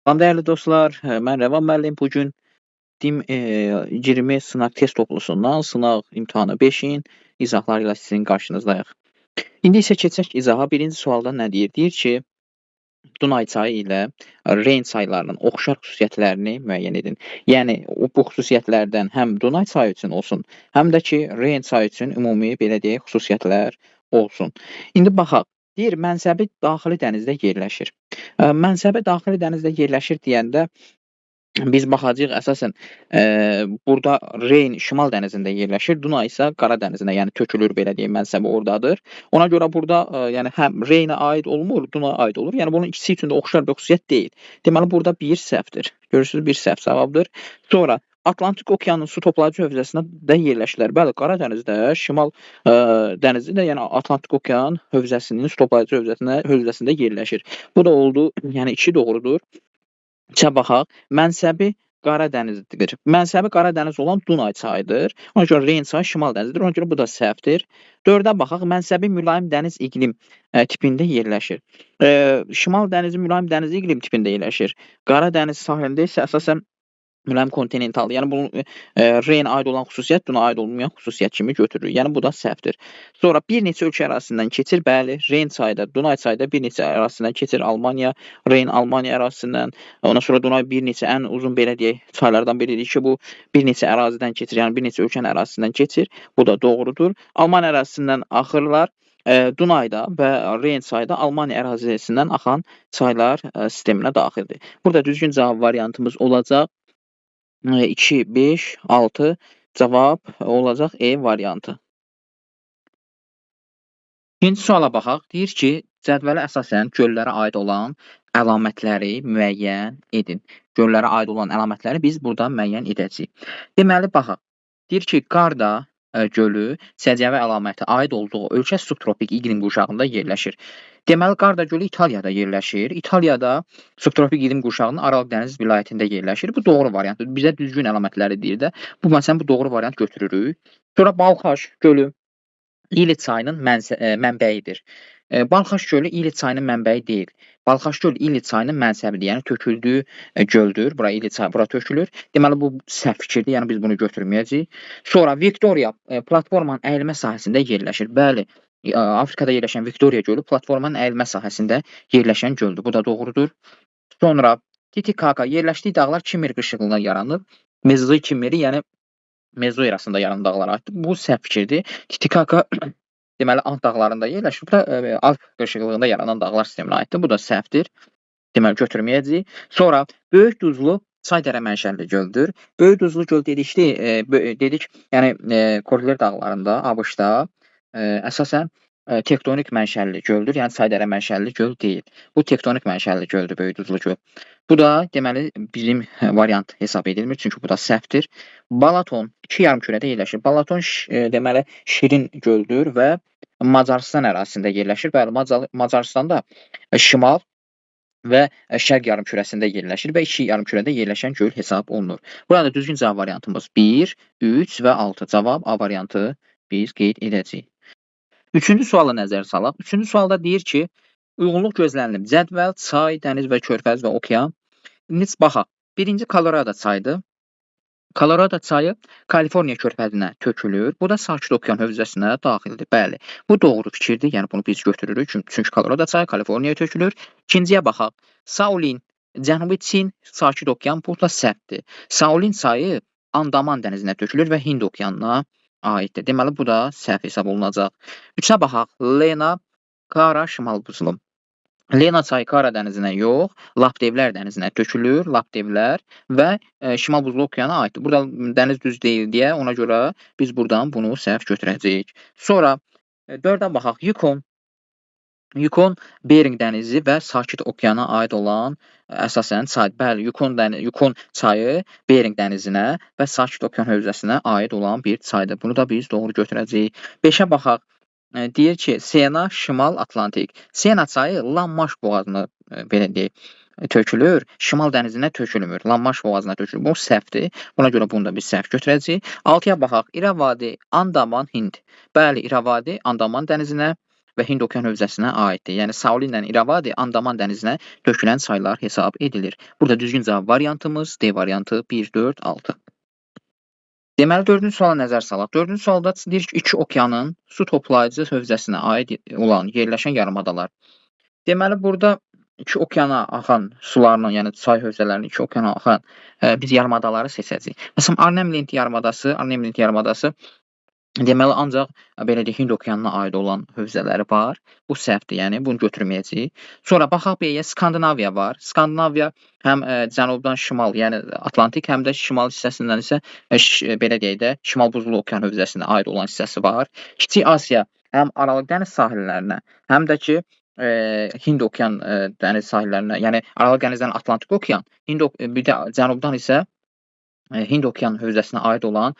Salam dəyərli dostlar, mən Rəvan müəllim. Bu gün DİM 20 sınaq test toplusundan sınaq imtahanı 5-in izahları ilə sizin qarşınızdayıq. İndi isə keçək izaha. Birinci sualda nə deyir? Deyir ki, Dunay çayı ilə Reyn çaylarının oxşar xüsusiyyətlərini müəyyən edin. Yəni bu xüsusiyyətlərdən həm Dunay çayı üçün olsun, həm də ki Reyn çayı üçün ümumi belə deyək xüsusiyyətlər olsun. İndi baxaq. Deyir mənsəbi daxili dənizdə yerləşir. Mənsəbi daxili dənizdə yerləşir deyəndə biz baxacağıq əsasən burda Reyn Şimal dənizində yerləşir, Dunay isə Qara dənizinə, yəni tökülür belə deyim, mənsəbi ordadır. Ona görə burada yəni həm Reynə aid olmur, Dunaya aid olur. Yəni bunun ikisi üçün də oxşar bir xüsusiyyət deyil. Deməli burada bir səhvdir. Görürsüz, bir səhv cavabdır. Sonra Atlantik okeanın su toplayıcı hövzəsində də yerləşirlər. Bəli, Qara dənizdə, Şimal dənizi də, yəni Atlantik okean hövzəsinin su toplayıcı hövzəsində yerləşir. Bu da oldu, yəni 2 doğrudur. 2-ə baxaq. Mənsəbi Qara dənizdir. Mənsəbi Qara dəniz olan Dunay çayıdır. Ona görə Reyn çayı Şimal dənizidir. Ona görə bu da səhvdir. 4-ə baxaq. Mənsəbi mülayim dəniz iqlim tipində yerləşir. Şimal dənizi mülayim dəniz iqlim tipində yerləşir. Qara dəniz sahilində isə əsasən mülayim kontinental. Yəni bunun Reyn aid olan xüsusiyyət Dunaya aid olmayan xüsusiyyət kimi götürülür. Yəni bu da səhvdir. Sonra bir neçə ölkə ərazisindən keçir. Bəli, Reyn çayı da, Dunay çayı da bir neçə ərazisindən keçir. Almaniya, Reyn Almaniya ərazisindən. Ondan sonra Dunay bir neçə ən uzun belə deyək çaylardan biridir ki, bu bir neçə ərazidən keçir. Yəni bir neçə ölkənin ərazisindən keçir. Bu da doğrudur. Almaniya ərazisindən axırlar. Dunayda və Reyn çayı da Almaniya ərazisindən axan çaylar sisteminə daxildir. Burada düzgün cavab variantımız olacaq 2, 5, 6 cavab olacaq E variantı. İkinci suala baxaq. Deyir ki, cədvələ əsasən göllərə aid olan əlamətləri müəyyən edin. Göllərə aid olan əlamətləri biz burada müəyyən edəcəyik. Deməli, baxaq. Deyir ki, Qarda gölü səciyyəvi əlaməti aid olduğu ölkə subtropik iqlim qurşağında yerləşir. Deməli, Qarda gölü İtaliyada yerləşir. İtaliyada subtropik iqlim qurşağının Aralıq dəniz vilayətində yerləşir. Bu doğru variantdır. Bizə düzgün əlamətləri deyir də. Bu məsələn bu doğru variant götürürük. Sonra Balxaş gölü İli çayının mənbəyidir. Balxaş gölü İli çayının mənbəyi deyil. Balxaş gölü İli çayının mənsəbidir. Yəni töküldüyü göldür. Bura İli çayı, bura tökülür. Deməli bu səhv fikirdir. Yəni biz bunu götürməyəcəyik. Sonra Viktoriya platformanın əyilmə sahəsində yerləşir. Bəli, Afrikada yerləşən Viktoriya gölü platformanın əyilmə sahəsində yerləşən göldür. Bu da doğrudur. Sonra Titikaka yerləşdiyi dağlar Kimmer qışlığında yaranıb. Mezozoik Kimmeri, yəni Mezo erasında yaranan dağlara aiddir. Bu səhv fikirdir. Titikaka deməli Ant dağlarında yerləşir. Bu da Alp qırşıqlığında yaranan dağlar sisteminə aiddir. Bu da səhvdir. Deməli götürməyəcəyik. Sonra Böyük Duzlu çay-dərə mənşəli göldür. Böyük Duzlu göl dedik, yəni Kordiller dağlarında, ABŞ-da əsasən tektonik mənşəli göldür. Yəni çay-dərə mənşəli göl deyil. Bu tektonik mənşəli göldür Böyük Duzlu göl. Bu da deməli bizim variant hesab edilmir, çünki bu da səhvdir. Balaton iki yarımkürədə yerləşir. Balaton deməli şirin göldür və Macarıstan ərazisində yerləşir. Bəli, Macarıstanda şimal və şərq yarımkürəsində yerləşir və iki yarımkürədə yerləşən göl hesab olunur. Burada düzgün cavab variantımız 1, 3 və 6. Cavab A variantı biz qeyd edəcəyik. Üçüncü suala nəzər salaq. Üçüncü sualda deyir ki, uyğunluq gözlənilir. Cədvəl, çay, dəniz və körfəz və okean. Biz baxaq. Birinci Kolorado çayıdır. Kolorado çayı Kaliforniya körfəzinə tökülür. Bu da Sakit Okean hövzəsinə daxildir. Bəli, bu doğru fikirdir. Yəni bunu biz götürürük. Çünki Kolorado çayı Kaliforniyaya tökülür. İkinciyə baxaq. Saulin, Cənubi Çin, Sakit Okean, bu da səhvdir. Saulin çayı Andaman dənizinə tökülür və Hind okeanına aiddir. Deməli bu da səhv hesab olunacaq. 3-ə baxaq. Lena, Kara, Şimal buzlu. Lena çayı Kara dənizinə yox, Laptevlər dənizinə tökülür. Laptevlər və Şimal buzlu okeana aiddir. Burada dəniz düz deyil deyə, ona görə biz buradan bunu səhv götürəcəyik. Sonra 4-ə baxaq. Yukon Bering dənizi və Sakit okeana aid olan əsasən çay. Bəli, Yukon çayı Bering dənizinə və Sakit okean hövzəsinə aid olan bir çaydır. Bunu da biz doğru götürəcəyik. 5-ə baxaq. Deyir ki, Sena, Şimal Atlantik. Sena çayı Lanmaş boğazına belə deyək tökülür, Şimal dənizinə tökülmür. Lanmaş boğazına tökülür. Bu səhvdir. Buna görə bunu da biz səhv götürəcəyik. 6-ya baxaq. İravadi, Andaman, Hind. Bəli, İravadi Andaman dənizinə və Hind okean hövzəsinə aiddir. Yəni Sauli ilə İravadi Andaman dənizinə tökülən çaylar hesab edilir. Burada düzgün cavab variantımız D variantı 1, 4, 6. Deməli, 4-cü suala nəzər salaq. 4-cü sualda deyir ki, iki okeanın su toplayıcı hövzəsinə aid olan yerləşən yarımadalar. Deməli, burada iki okeana axan sularla, yəni çay hövzələrinin iki okeana axan biz yarımadaları seçəcəyik. Məsələn, Arnhem-Lent yarımadası deməli, ancaq belə deyək, Hind okeanına aid olan hövzələri var. Bu səhvdir, yəni bunu götürməyəcəyik. Sonra baxaq B-yə, Skandinaviya var. Skandinaviya həm cənubdan şimal, yəni Atlantik, həm də şimal hissəsindən isə belə deyək də, Şimal Buzlu okean hövzəsinə aid olan hissəsi var. Kiçik Asiya həm Aralıq dəniz sahillərinə, həm də ki Hind okean dəniz sahillərinə, yəni Aralıq dənizdən Atlantik okean, bir də cənubdan isə Hind okean hövzəsinə aid olan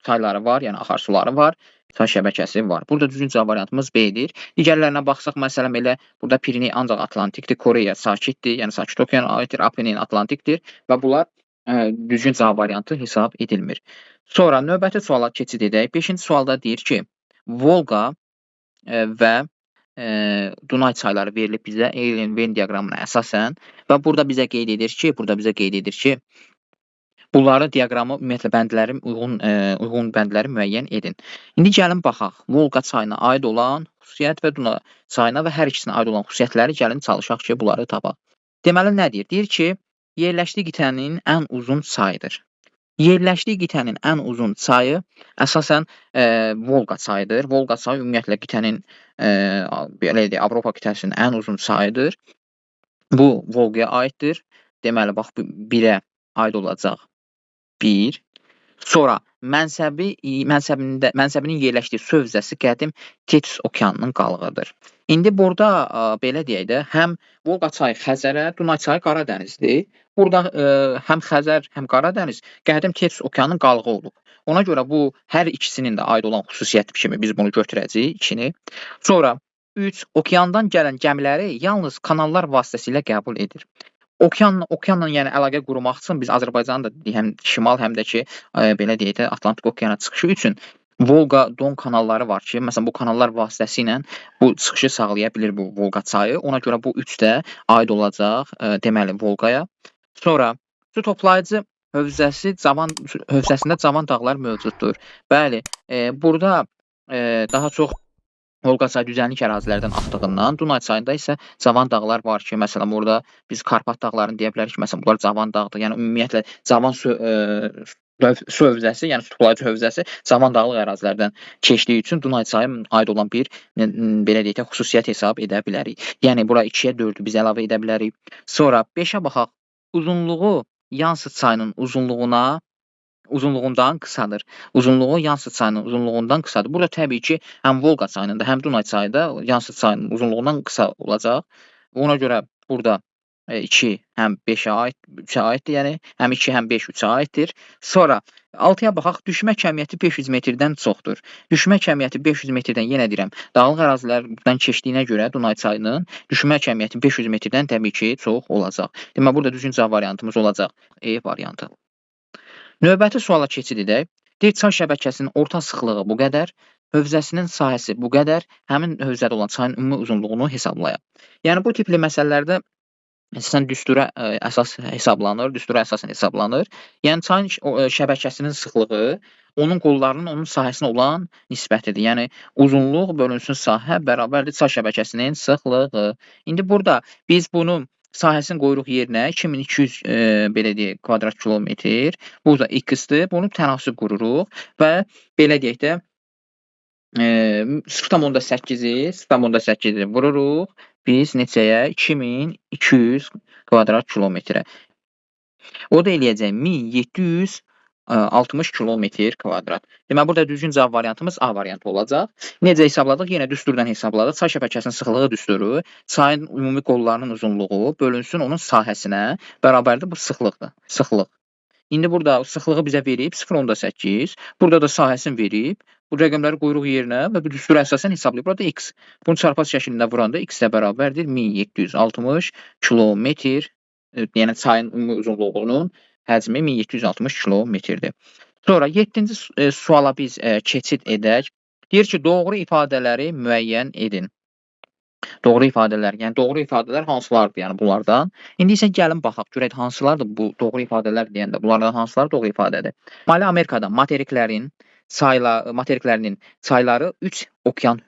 çayları var, yəni axarsuları var, çay şəbəkəsi var. Burada düzgün cavab variantımız B-dir. Digərlərinə baxsaq, məsələn, elə burada Piriney ancaq Atlantikdir, Koreya sakitdir, yəni sakit okeana aiddir, Apennin Atlantikdir və bunlar düzgün cavab variantı hesab edilmir. Sonra növbəti suala keçid edək. 5-ci sualda deyir ki, Volqa və Dunay çayları verilib bizə Eilen-Venn diaqramına əsasən və burada bizə qeyd edir ki, bunları diaqramı ümumiyyətlə bəndləri uyğun bəndləri müəyyən edin. İndi gəlin baxaq. Volqa çayına aid olan xüsusiyyət və Dunay çayına və hər ikisinə aid olan xüsusiyyətləri gəlin çalışaq ki, bunları tapaq. Deməli nə deyir? Deyir ki, yerləşdiyi qitənin ən uzun çayıdır. Yerləşdiyi qitənin ən uzun çayı əsasən Volqa çayıdır. Volqa çayı ümumiyyətlə qitənin belə deyək, Avropa qitəsinin ən uzun çayıdır. Bu Volqaya aiddir. Deməli bax 1-ə aid olacaq 1. Sonra mənsəbinin yerləşdiyi su hövzəsi qədim Tetis okeanının qalığıdır. İndi burada belə deyək də, həm Volqa çayı Xəzərə, Dunay çayı Qara dənizdir. Burada həm Xəzər, həm Qara dəniz qədim Tetis okeanının qalığı olub. Ona görə bu hər ikisinin də aid olan xüsusiyyət kimi biz bunu götürəcəyik 2-ni. Sonra 3. Okeandan gələn gəmiləri yalnız kanallar vasitəsilə qəbul edir. Okeanla yəni əlaqə qurmaq üçün biz Azərbaycanın da həm şimal, həm də ki, belə deyək də, Atlantik okeana çıxışı üçün Volqa-Don kanalları var ki, məsələn, bu kanallar vasitəsilə bu çıxışı sağlaya bilir bu Volqa çayı. Ona görə bu 3 də aid olacaq, deməli, Volqaya. Sonra su toplayıcı hövzəsində cavan dağlar mövcuddur. Bəli, burada daha çox Volqa çayı düzənlik ərazilərdən axdığından, Dunay çayında isə cavan dağlar var ki, məsələn, burada biz Karpat dağlarını deyə bilərik ki, məsələn, bunlar cavan dağdır. Yəni ümumiyyətlə cavan su hövzəsi, yəni su toplayıcı hövzəsi cavan dağlıq ərazilərdən keçdiyi üçün Dunay çayı aid olan bir belə deyək də xüsusiyyət hesab edə bilərik. Yəni bura 2-yə 4-ü biz əlavə edə bilərik. Sonra 5-ə baxaq. Uzunluğu Yansı çayının uzunluğundan qısadır. Uzunluğu Yansı çayının uzunluğundan qısadır. Burada təbii ki, həm Volqa çayının da, həm Dunay çayı da Yansı çayının uzunluğundan qısa olacaq. Ona görə burada 2 həm 5-ə aid, 3-ə aiddir, yəni həm 2, həm 5, 3-ə aiddir. Sonra 6-ya baxaq, düşmə kəmiyyəti 500 metrdən çoxdur. Düşmə kəmiyyəti 500 metrdən, yenə deyirəm, dağlıq ərazilərdən keçdiyinə görə Dunay çayının düşmə kəmiyyəti 500 metrdən təbii ki, çox olacaq. Deməli, burada düzgün cavab variantımız olacaq E variantı. Növbəti suala keçid edək. Deyir, çay şəbəkəsinin orta sıxlığı bu qədər, hövzəsinin sahəsi bu qədər, həmin hövzədə olan çayın ümumi uzunluğunu hesablayaq. Yəni, bu tipli məsələlərdə əsasən düstura əsasən hesablanır. Yəni, çayın şəbəkəsinin sıxlığı onun qollarının onun sahəsinə olan nisbətidir. Yəni, uzunluq bölünsün sahə bərabərdir çay şəbəkəsinin sıxlığı. İndi burada biz bunu sahəsini qoyuruq yerinə 2200 belə deyək, kvadrat kilometr. Bu da x-dir. Bunu tənasüb qururuq və belə deyək də 0,8-i vururuq. Biz neçəyə? 2200 kvadrat kilometrə. O da eləyəcək 1760 kilometr kvadrat. Deməli, burada düzgün cavab variantımız A variantı olacaq. Necə hesabladıq? Yenə düsturdan hesabladıq. Çay şəbəkəsinin sıxlığı düsturu, çayın ümumi qollarının uzunluğu bölünsün onun sahəsinə bərabərdir. Bu sıxlıqdır. Sıxlıq. İndi burada sıxlığı bizə verib 0,8. Burada da sahəsini verib. Bu rəqəmləri qoyuruq yerinə və bu düstura əsasən hesablayıb. Burada x. Bunu çarpaz şəklində vuranda x də bərabərdir 1760 kilometr. Yəni çayın ümumi uzunluğunun həcmi 1760 kilometrdir. Sonra 7-ci suala biz keçid edək. Deyir ki, doğru ifadələri müəyyən edin. Doğru ifadələr, yəni doğru ifadələr hansılardır, yəni bunlardan? İndi isə gəlin baxaq, görək hansılardır bu doğru ifadələr deyəndə, bunlardan hansıları doğru ifadədir? Şimali Amerikada materiklərinin çayları 3 okean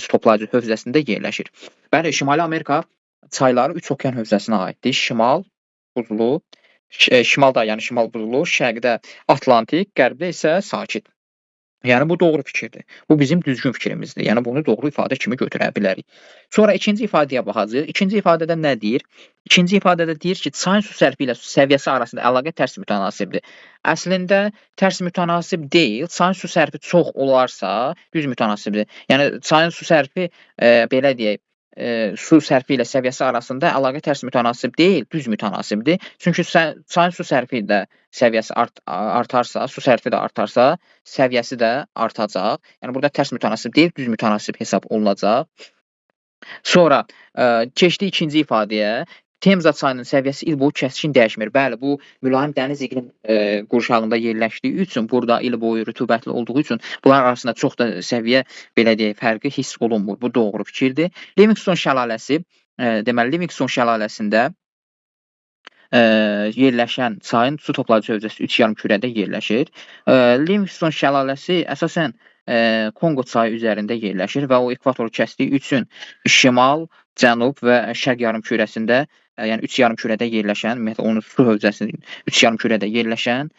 toplayıcı hövzəsində yerləşir. Bəli, Şimali Amerika çayları 3 okean hövzəsinə aiddir. Şimal buzlu, şimalda, yəni şimal buzlu, şərqdə Atlantik, qərbdə isə sakit. Yəni bu doğru fikirdir. Bu bizim düzgün fikrimizdir. Yəni bunu doğru ifadə kimi götürə bilərik. Sonra ikinci ifadəyə baxacağıq. İkinci ifadədə nə deyir? İkinci ifadədə deyir ki, çayın su sərfi ilə su səviyyəsi arasında əlaqə tərs mütənasibdir. Əslində tərs mütənasib deyil. Çayın su sərfi çox olarsa düz mütənasibdir. Yəni çayın su sərfi belə deyək, su sərfi ilə səviyyəsi arasında əlaqə tərs mütənasib deyil, düz mütənasibdir. Çünki çayın su sərfi də səviyyəsi artarsa, su sərfi də artarsa, səviyyəsi də artacaq. Yəni burada tərs mütənasib deyil, düz mütənasib hesab olunacaq. Sonra keçdik ikinci ifadəyə. Temza çayının səviyyəsi il boyu kəskin dəyişmir. Bəli, bu mülayim dəniz iqlim qurşağında yerləşdiyi üçün, burada il boyu rütubətli olduğu üçün bunlar arasında çox da səviyyə, belə deyək, fərqi hiss olunmur. Bu doğru fikirdir. Livingston şəlaləsi, deməli Livingston şəlaləsində yerləşən çayın su toplayıcı hövzəsi 3 yarımkürədə yerləşir. Livingston şəlaləsi əsasən Konqo çayı üzərində yerləşir və o ekvatoru kəsdiyi üçün şimal, cənub və şərq yarımkürəsində, yəni 3 yarımkürədə yerləşən, ümumiyyətlə onun su hövzəsinin 3 yarımkürədə yerləşən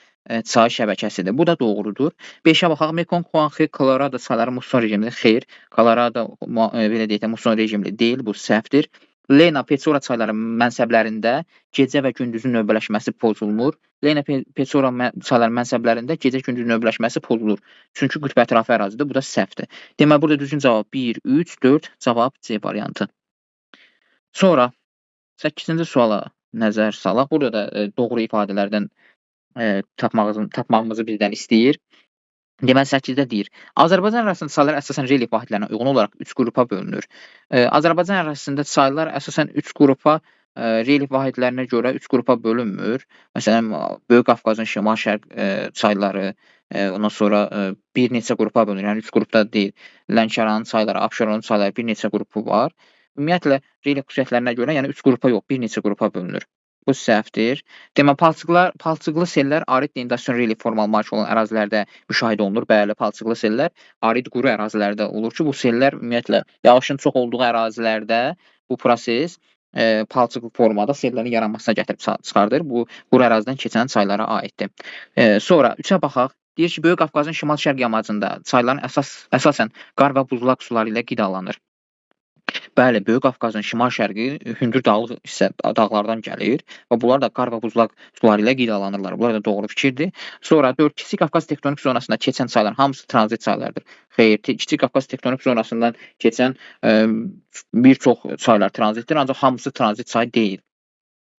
çay şəbəkəsidir. Bu da doğrudur. 5-ə baxaq. Mekong, Xuanxe, Kolorado çayları musson rejimli. Xeyr, Kolorado belə deyək də musson rejimli deyil, bu səhvdir. Lena, Petsora çayları mənsəblərində gecə və gündüzün növbələşməsi pozulmur. Lena, Petsora çayları mənsəblərində gecə-gündüz növbələşməsi pozulur. Çünki qütb ətrafı ərazidir. Bu da səhvdir. Deməli, burada düzgün cavab 1, 3, 4, cavab C variantı. Sonra 8-ci suala nəzər salaq. Burada da doğru ifadələrdən tapmağımızı bizdən istəyir. Deməli 8-də deyir. Azərbaycan ərazisində çaylar əsasən relyef vahidlərinə uyğun olaraq 3 qrupa bölünür. Azərbaycan ərazisində çaylar əsasən 3 qrupa, relyef vahidlərinə görə 3 qrupa bölünmür. Məsələn, Böyük Qafqazın şimal-şərq çayları, ondan sonra bir neçə qrupa bölünür. Yəni 3 qrupda deyil. Lənkəranın çayları, Abşeronun çayları bir neçə qrupu var. Ümumiyyətlə relyef xüsusiyyətlərinə görə, yəni 3 qrupa yox, bir neçə qrupa bölünür. Bu səhvdir. Deməli, palçıqlı sellər arid inundasiyon relyef formal malik olan ərazilərdə müşahidə olunur. Bəli, palçıqlı sellər arid quru ərazilərdə olur ki, bu sellər ümumiyyətlə yağışın çox olduğu ərazilərdə bu proses palçıqlı formada sellərin yaranmasına gətirib çıxardır. Bu quru ərazidən keçən çaylara aiddir. Sonra 3-ə baxaq. Deyir ki, Böyük Qafqazın şimal-şərq yamacında çayların əsasən qar və buzlaq suları ilə qidalanır. Bəli, Böyük Qafqazın şimal-şərqi hündür dağlıq dağlardan gəlir və bunlar da qar və buzlaq suları ilə qidalanırlar. Bunlar da doğru fikirdir. Sonra 4. Kiçik Qafqaz tektonik zonasında keçən çayların hamısı tranzit çaylardır. Xeyr, Kiçik Qafqaz tektonik zonasından keçən bir çox çaylar tranzitdir, ancaq hamısı tranzit çay deyil.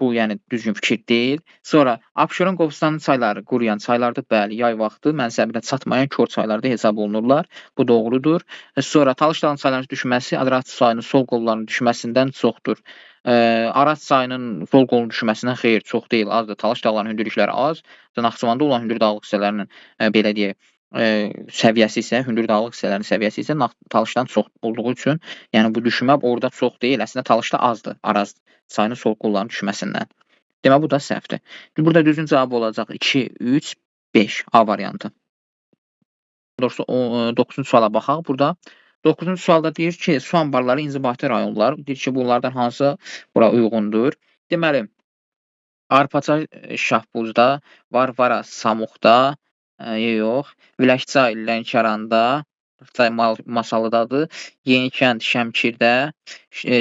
Bu, yəni düzgün fikir deyil. Sonra Abşeron, Qobustanın çayları quruyan çaylardır. Bəli, yay vaxtı mənsəbinə çatmayan kör çaylarda hesab olunurlar. Bu doğrudur. Sonra Talış dağının çaylarının düşməsi Adraç çayının sol qollarının düşməsindən çoxdur. Araz çayının sol qolunun düşməsindən xeyr, çox deyil, azdır. Talış dağlarının hündürlükləri az. Naxçıvanda olan hündür dağlıq hissələrinin belə deyək, səviyyəsi isə, hündür dağlıq hissələrinin səviyyəsi isə Talışdan çox olduğu üçün, yəni bu düşmə orada çox deyil, əslində Talışda azdır, Araz çayının sol qollarının düşməsindən. Deməli, bu da səhvdir. Burada düzgün cavab olacaq 2, 3, 5 A variantı. Doğrusu 9-cu suala baxaq. Burada 9-cu sualda deyir ki, su anbarları inzibati rayonlar. Deyir ki, bunlardan hansı bura uyğundur? Deməli, Arpaçay Şahbuzda, Varvara Samuqda, yox, Biləkçay Lənkəranda, Masalıdadır, Yenikənd Şəmkirdə,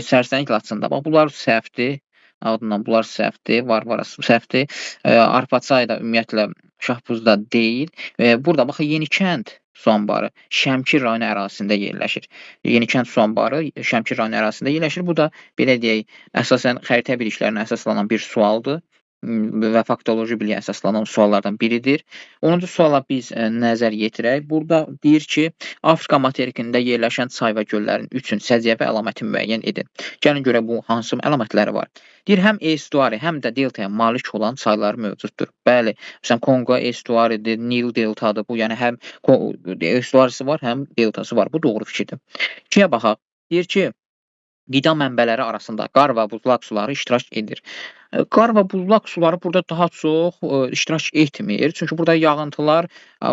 Sərsəng Laçında. Bax, bunlar səhvdir. Adından bunlar səhvdir. Varvara səhvdir. Arpaçay da ümumiyyətlə Şahbuzda deyil. Burada bax, Yenikənd su anbarı Şəmkir rayonu ərazisində yerləşir. Yenikənd su anbarı Şəmkir rayonu ərazisində yerləşir. Bu da belə deyək, əsasən xəritə biliklərinə əsaslanan bir sualdır. və faktoloji biliyə əsaslanan suallardan biridir. 10-cu suala biz nəzər yetirək. Burada deyir ki, Afrika materikində yerləşən çay və göllərin üçün səciyyəvi əlaməti müəyyən edin. Gəlin görək bu hansı əlamətləri var. Deyir, həm estuari, həm də deltaya malik olan çaylar mövcuddur. Bəli, məsələn, Konqo estuaridir, Nil deltadır. Bu, yəni həm estuarisi var, həm deltası var. Bu doğru fikirdir. 2-yə baxaq. Deyir ki, qida mənbələri arasında qar və buzlaq suları iştirak edir. Qar və buzlaq suları burada daha çox iştirak etmir. Çünki burada yağıntılar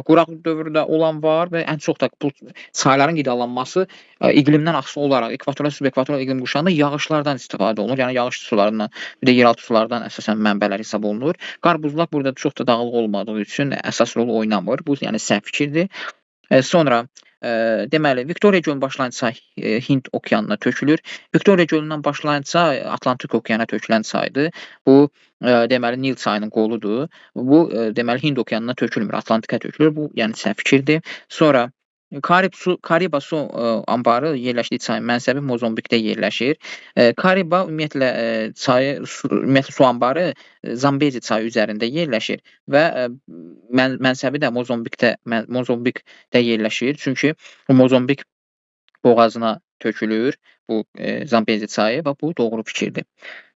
quraqlıq dövründə olan var və ən çox da bu çayların qidalanması iqlimdən asılı olaraq ekvatorial, subekvatorial iqlim qurşağında yağışlardan istifadə olunur. Yəni yağış sularından, bir də yeraltı sulardan əsasən mənbələr hesab olunur. Qar, buzlaq burada çox da dağılıq olmadığı üçün əsas rol oynamır. Bu, yəni səhv fikirdir. Sonra deməli, Viktoriya gölünün başlayan çay Hind okeanına tökülür. Viktoriya gölündən başlayan çay Atlantik okeana tökülən çaydır. Bu, deməli, Nil çayının qoludur. Bu, deməli, Hind okeanına tökülmür, Atlantika tökülür. Bu, yəni səhv fikirdir. Sonra Kariba su anbarı yerləşdiyi çayın mənsəbi Mozambikdə yerləşir. Kariba ümumiyyətlə ümumiyyətlə su anbarı Zambezi çayı üzərində yerləşir və mənsəbi də Mozambikdə yerləşir. Çünki Mozambik boğazına tökülür bu Zambezi çayı və bu doğru fikirdir.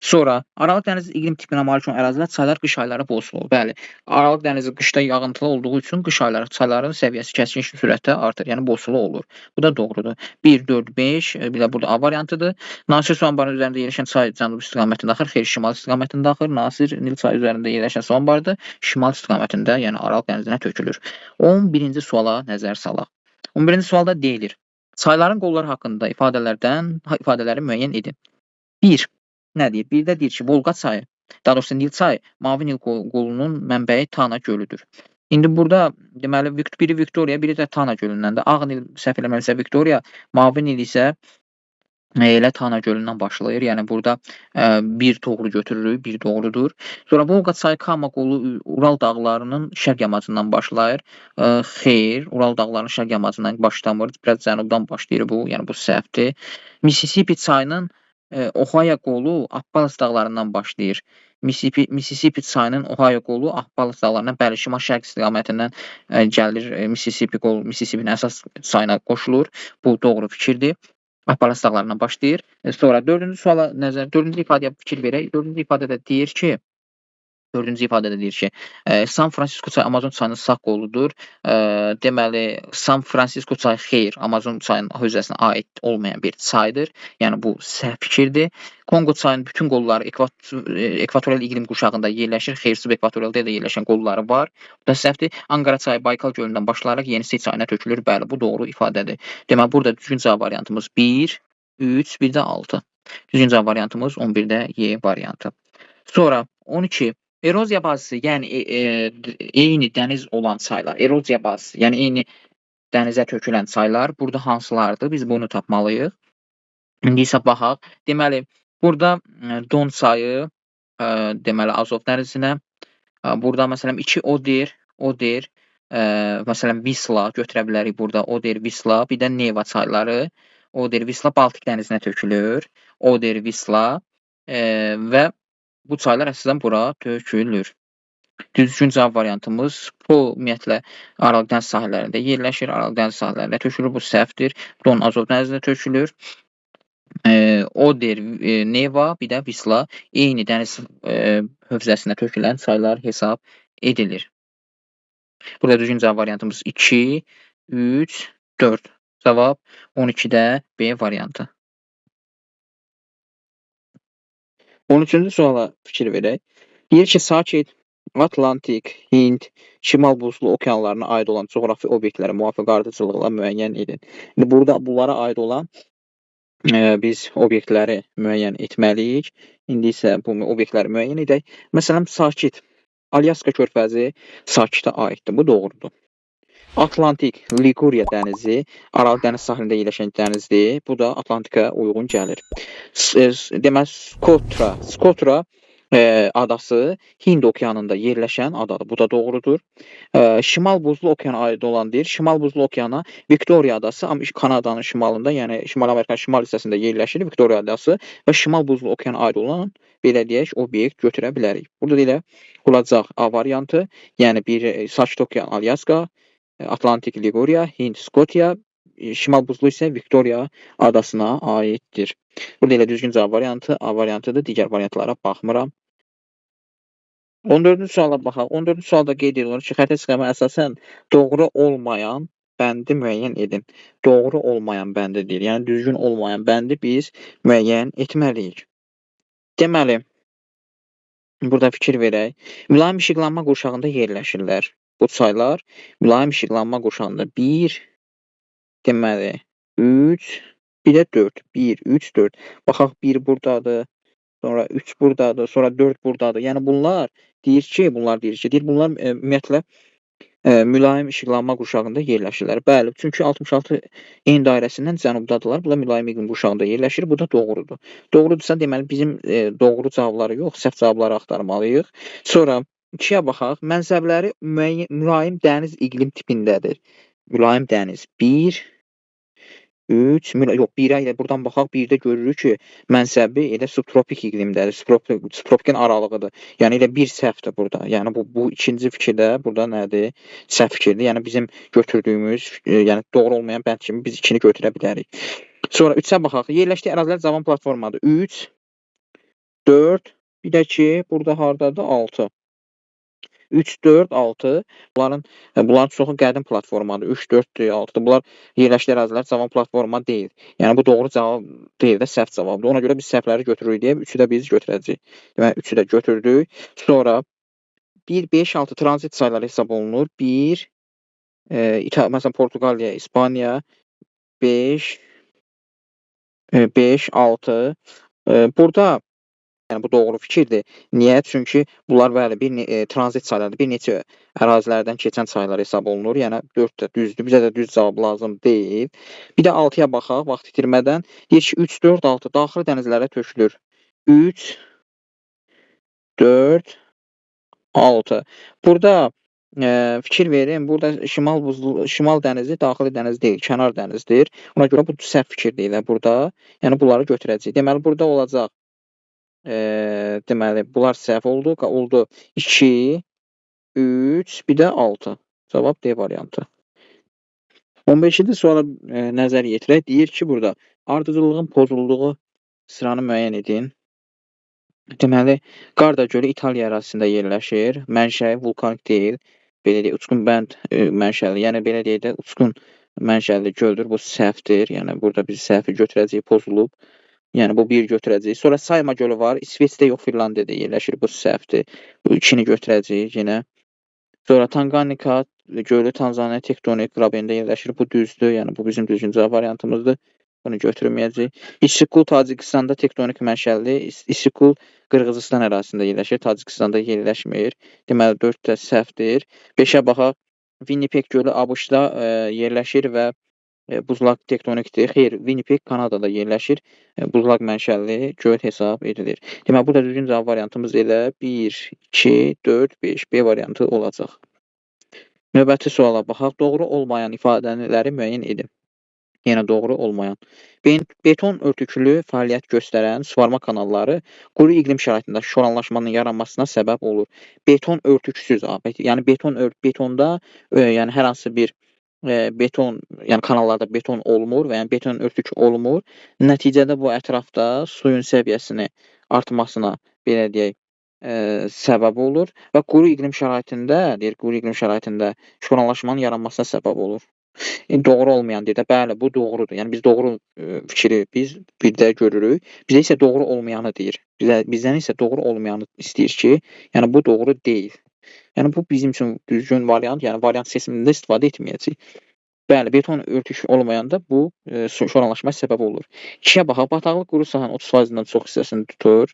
Sonra Aralıq dənizi iqlim tipinə malik olan ərazilər çaylar qış ayları bol sulu olur. Bəli, Aralıq dənizi qışda yağıntılı olduğu üçün qış ayları çayların səviyyəsi kəskin sürətlə artır, yəni bol sulu olur. Bu da doğrudur. 1, 4, 5, bir də burada A variantıdır. Nasir su anbarının üzərində yerləşən çay cənub istiqamətində axır, xeyr, şimal istiqamətində axır. Nasir Nil çayı üzərində yerləşən su anbarıdır, şimal istiqamətində, yəni Aralıq dənizinə tökülür. 11-ci suala nəzər salaq. 11-ci sualda deyilir: çayların qolları haqqında ifadələri müəyyən edin. 1. Nə deyir? Bir də deyir ki, Volqa çayı, daha doğrusu Nil çayı, Mavi Nil qolunun mənbəyi Tana gölüdür. İndi burada deməli biri Viktoriya, biri də Tana gölündəndir. Ağ Nil səhv eləmirəmsə Viktoriya, Mavi Nil isə elə Tana gölündən başlayır. Yəni burada bir doğru götürürük, bir doğrudur. Sonra Volqa çayı Kama qolu Ural dağlarının şərq yamacından başlayır. Xeyr, Ural dağlarının şərq yamacından başlamır. Biraz cənubdan başlayır bu, yəni bu səhvdir. Mississippi çayının Ohio qolu Appalachia dağlarından başlayır. Mississippi çayının Ohio qolu Appalachia dağlarından, bəli, şimal-şərq istiqamətindən gəlir. Mississippinin əsas çayına qoşulur. Bu doğru fikirdir. Appalachia dağlarından başlayır. Sonra 4-cü ifadəyə fikir verək. 4-cü ifadədə deyir ki, San Francisco çayı Amazon çayının sağ qoludur. Deməli, San Francisco çayı xeyr, Amazon çayının hövzəsinə aid olmayan bir çaydır. Yəni bu səhv fikirdir. Konqo çayının bütün qolları ekvatorial iqlim qurşağında yerləşir. Xeyr, subekvatorialda da yerləşən qolları var. Bu da səhvdir. Ankara çayı Baykal gölündən başlayaraq Yenisey çayına tökülür. Bəli, bu doğru ifadədir. Deməli, burada düzgün cavab variantımız 1, 3, bir də 6. Düzgün cavab variantımız 11-də Y variantı. Sonra 12. Eroziya bazası, yəni eyni dəniz olan çaylar. Eroziya bazası, yəni eyni dənizə tökülən çaylar burada hansılardır? Biz bunu tapmalıyıq. İndi isə baxaq. Deməli, burada Don çayı, deməli Azov dənizinə. Burada məsələn 2 Oder, məsələn Visla götürə bilərik burada. Oder, Visla, bir də Neva çayları. Oder, Visla Baltik dənizinə tökülür. Oder, Visla və bu çaylar əsasən bura tökülür. Düzgün cavab variantımız bu ümumiyyətlə Aralıq dəniz sahillərində yerləşir. Aralıq dəniz sahillərində tökülür. Bu səhvdir. Don Azov dənizinə tökülür. Oder, Neva, bir də Visla eyni dəniz hövzəsinə tökülən çaylar hesab edilir. Burada düzgün cavab variantımız 2, 3, 4. Cavab 12-də B variantı. 13-cü suala fikir verək. Deyir ki, sakit, Atlantik, Hind, Şimal buzlu okeanlarına aid olan coğrafi obyektləri müvafiq ardıcıllıqla müəyyən edin. İndi burada bunlara aid olan biz obyektləri müəyyən etməliyik. İndi isə bu obyektləri müəyyən edək. Məsələn, sakit, Alyaska körfəzi sakitə aiddir. Bu doğrudur. Atlantik, Liguriya dənizi, Aralıq dəniz sahilində yerləşən dənizdir. Bu da Atlantika uyğun gəlir. Deməli, Skotra adası Hind okeanında yerləşən adadır. Bu da doğrudur. Şimal Buzlu Okeana aid olan deyir. Şimal Buzlu Okeana Viktoriya adası Kanadanın şimalında, yəni Şimali Amerikanın şimal hissəsində yerləşir Viktoriya adası və Şimal Buzlu Okeana aid olan belə deyək obyekt götürə bilərik. Burada da elə olacaq A variantı, yəni bir Sakit Okean Alyaska, Atlantik Liguriya, Hind Skotiya, Şimal Buzlu isə Viktoriya adasına aiddir. Burada elə düzgün cavab variantı A variantıdır. Digər variantlara baxmıram. 14-cü suala baxaq. 14-cü sualda qeyd edilir ki, xəritə sxemə əsasən doğru olmayan bəndi müəyyən edin. Doğru olmayan bəndi deyir. Yəni düzgün olmayan bəndi biz müəyyən etməliyik. Deməli, burada fikir verək. Mülayim işıqlanma qurşağında yerləşirlər. Bu çaylar mülayim işıqlanma qurşağında 1, deməli 3, bir də 4. 1, 3, 4. Baxaq 1 buradadır. Sonra 3 buradadır, sonra 4 buradadır. Yəni bunlar deyir ki, bunlar ümumiyyətlə mülayim işıqlanma qurşağında yerləşirlər. Bəli, çünki 66 en dairəsindən cənubdadırlar. Bunlar mülayim iqlim qurşağında yerləşir. Bu da doğrudur. Doğrudursa deməli bizim doğru cavabları yox, səhv cavabları axtarmalıyıq. Sonra 2-yə baxaq. Mənsəbləri mülayim dəniz iqlim tipindədir. Mülayim dəniz 1, 3, yox 1-ə ilə buradan baxaq, 1-də görürük ki, mənsəbi elə subtropik iqlimdədir, subtropikin aralığıdır. Yəni elə bir səhvdir burada. Yəni bu ikinci fikirdə burada nədir? Səhv fikirdir. Yəni bizim götürdüyümüz, yəni doğru olmayan bənd kimi biz 2-ni götürə bilərik. Sonra 3-ə baxaq. Yerləşdiyi ərazilər cavan platformadır. 3, 4, bir də ki, burada hardadır? 6. 3, 4, 6. Bunların çoxu qədim platformadır. 3, 4-dür, 6-dır. Bunlar yerləşdiyi ərazilər cavan platforma deyil. Yəni bu doğru cavab deyil də, səhv cavabdır. Ona görə biz səhvləri götürürük deyə 3-ü də biz götürəcəyik. Deməli 3-ü də götürdük. Sonra 1, 5, 6 tranzit çayları hesab olunur. 1, məsələn Portuqaliya, İspaniya 5, 6. Burada yəni bu doğru fikirdir. Niyə? Çünki bunlar bəli tranzit çaylardır. Bir neçə ərazilərdən keçən çaylar hesab olunur. Yəni 4 də düzdür. Bizə də düz cavab lazım deyil. Bir də 6-ya baxaq vaxt itirmədən. Deyir ki, 3, 4, 6 daxili dənizlərə tökülür. 3, 4, 6. Burada fikir verin. Burada şimal dənizi daxili dəniz deyil, kənar dənizdir. Ona görə bu səhv fikir deyil burada. Yəni bunları götürəcəyik. Deməli burada olacaq. Deməli bunlar səhv oldu. Oldu 2, 3, bir də 6. Cavab D variantı. 15-ci suala nəzər yetirək. Deyir ki, burada ardıcıllığın pozulduğu sıranı müəyyən edin. Deməli, Qarda gölü İtaliya ərazisində yerləşir. Mənşəyi vulkanik deyil. Belə deyək, uçqun bənd mənşəli. Yəni belə deyək də, uçqun mənşəli göldür. Bu səhvdir. Yəni burada biz səhvi götürəcəyik, pozulub. Yəni bu 1 götürəcəyik. Sonra Sayma gölü var. İsveçdə yox, Finlandiyada yerləşir. Bu səhvdir. Bu 2-ni götürəcəyik yenə. Sonra Tanganika gölü Tanzaniya tektonik qrabendə yerləşir. Bu düzdür. Yəni bu bizim düzgün cavab variantımızdır. Bunu götürməyəcəyik. İssik-Kul Tacikistanda tektonik mənşəlidir. İssik-Kul Qırğızistan ərazisində yerləşir. Tacikistanda yerləşmir. Deməli 4 də səhvdir. 5-ə baxaq. Winnipeg gölü ABŞ-da yerləşir və buzlaq tektonikdir. Xeyr, Winnipeg Kanadada yerləşir. Buzlaq mənşəli göl hesab edilir. Deməli, burada düzgün cavab variantımız elə 1, 2, 4, 5. B variantı olacaq. Növbəti suala baxaq. Doğru olmayan ifadələri müəyyən edin. Yəni doğru olmayan. Beton örtüklü fəaliyyət göstərən suvarma kanalları quru iqlim şəraitində şoranlaşmanın yaranmasına səbəb olur. Beton örtüksüz, yəni betonda yəni hər hansı bir beton, yəni kanallarda beton olmur və yəni beton örtük olmur. Nəticədə bu ətrafda suyun səviyyəsini artmasına, belə deyək, səbəb olur və quru iqlim şəraitində şoranlaşmanın yaranmasına səbəb olur. Doğru olmayan deyir də, bəli, bu doğrudur. Yəni biz doğru fikri biz bir də görürük. Bizə isə doğru olmayanı deyir. Bizdən isə doğru olmayanı istəyir ki, yəni bu doğru deyil. Yəni bu bizim üçün düzgün variant, yəni variant seçimində istifadə etməyəcəyik. Bəli, beton örtük olmayanda bu şoranlaşmaya səbəb olur. 2-yə baxaq. Bataqlıq quru sahənin 30%-dən çox hissəsini tutur.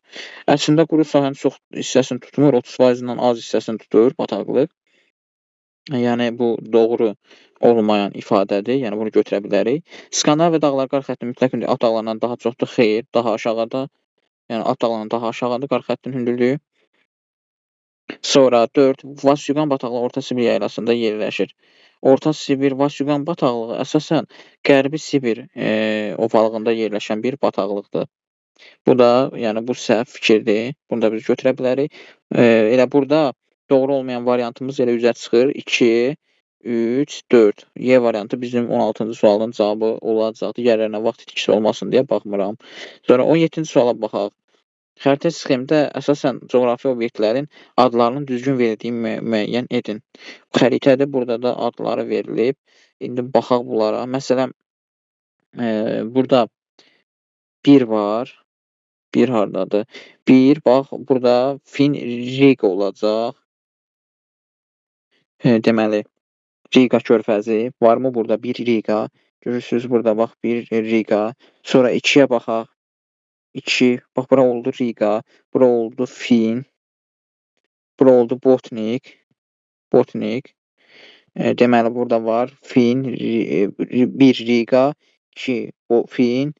Əslində quru sahənin çox hissəsini tutmur, 30%-dən az hissəsini tutur bataqlıq. Yəni bu doğru olmayan ifadədir. Yəni bunu götürə bilərik. Skandinaviya dağları qar xəttinin mütləq Alp dağlarından daha çoxdur. Xeyr, daha aşağıda. Yəni ad dağlarından daha aşağıdır qara xəttin hündürlüyü. Sonra 4. Vasyugan bataqlığı Orta Sibir yaylasında yerləşir. Orta Sibir Vasyugan bataqlığı əsasən Qərbi Sibir ovalığında yerləşən bir bataqlıqdır. Bu da, yəni bu səhv fikirdir. Bunu da biz götürə bilərik. Elə burada doğru olmayan variantımız elə üzə çıxır. 2, 3, 4. Y variantı bizim 16-cı sualın cavabı olacaqdır. Yerlərinə vaxt itkisi olmasın deyə baxmıram. Sonra 17-ci suala baxaq. Xəritə sxemdə əsasən coğrafi obyektlərin adlarının düzgün verildiyi müəyyən edin. Xəritədə burada da adları verilib. İndi baxaq bunlara. Məsələn, burada 1 var. 1 hardadır? 1, bax, burada Riga olacaq. Deməli, Riga körfəzi. Varmı burada 1 Riga? Görürsünüz burada, bax, 1 Riga. Sonra 2-yə baxaq. 2, bax, bura oldu Riga. Bura oldu Fin. Bura oldu Botnik. Deməli, burada var Fin, 1 Riga, 2 Fin.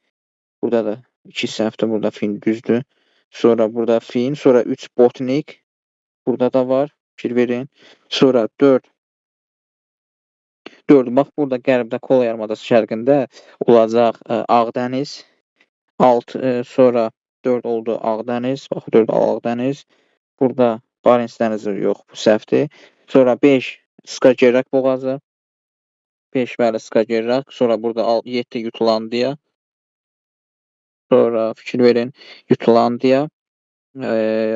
Burada da 2 səhvdir, burada Fin düzdür. Sonra burada Fin, sonra 3 Botnik. Burada da var, fikir verin. Sonra 4, bax, burada qərbdə Kola yarımadası şərqində olacaq Ağdəniz. 6, sonra 4 oldu Ağdəniz. Bax, 4 Ağdəniz. Burada Barents dənizi yox, bu səhvdir. Sonra 5 Skagerrak boğazı. 5, bəli, Skagerrak. Sonra burada 7 Jutlandiya. Sonra fikir verin, Jutlandiya.